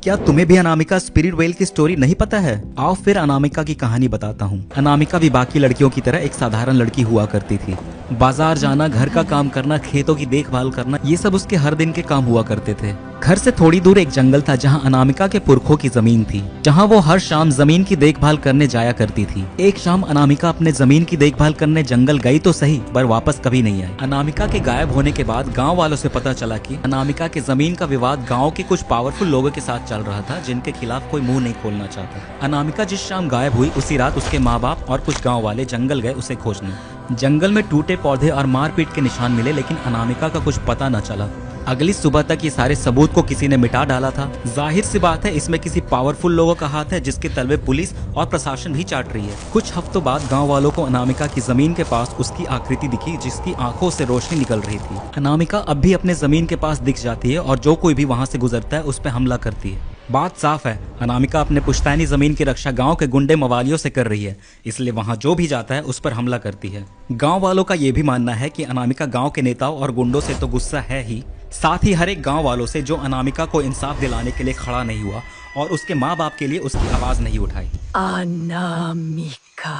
क्या तुम्हें भी अनामिका स्पिरिट वेल की स्टोरी नहीं पता है? आओ फिर अनामिका की कहानी बताता हूँ। अनामिका भी बाकी लड़कियों की तरह एक साधारण लड़की हुआ करती थी। बाजार जाना, घर का काम करना, खेतों की देखभाल करना, ये सब उसके हर दिन के काम हुआ करते थे। घर से थोड़ी दूर एक जंगल था जहाँ अनामिका के पुरखों की जमीन थी, जहाँ वो हर शाम जमीन की देखभाल करने जाया करती थी। एक शाम अनामिका अपने जमीन की देखभाल करने जंगल गई तो सही, पर वापस कभी नहीं आई। अनामिका के गायब होने के बाद गाँव वालों से पता चला कि अनामिका के जमीन का विवाद गाँव के कुछ पावरफुल लोगों के साथ चल रहा था, जिनके खिलाफ कोई मुंह नहीं खोलना चाहता। अनामिका जिस शाम गायब हुई उसी रात उसके माँ बाप और कुछ गाँव वाले जंगल गए उसे खोजने। जंगल में टूटे पौधे और मारपीट के निशान मिले, लेकिन अनामिका का कुछ पता न चला। अगली सुबह तक ये सारे सबूत को किसी ने मिटा डाला था। जाहिर सी बात है, इसमें किसी पावरफुल लोगों का हाथ है, जिसके तलवे पुलिस और प्रशासन भी चाट रही है। कुछ हफ्तों बाद गांव वालों को अनामिका की जमीन के पास उसकी आकृति दिखी, जिसकी आंखों से रोशनी निकल रही थी। अनामिका अब भी अपने जमीन के पास दिख जाती है और जो कोई भी वहाँ से गुजरता है उस पर हमला करती है। बात साफ है, अनामिका अपने पुश्तैनी जमीन की रक्षा गांव के गुंडे मवालियों से कर रही है, इसलिए वहां जो भी जाता है उस पर हमला करती है। गांव वालों का ये भी मानना है कि अनामिका गांव के नेताओं और गुंडों से तो गुस्सा है ही, साथ ही हर एक गांव वालों से जो अनामिका को इंसाफ दिलाने के लिए खड़ा नहीं हुआ और उसके माँ बाप के लिए उसकी आवाज नहीं उठाई। अनामिका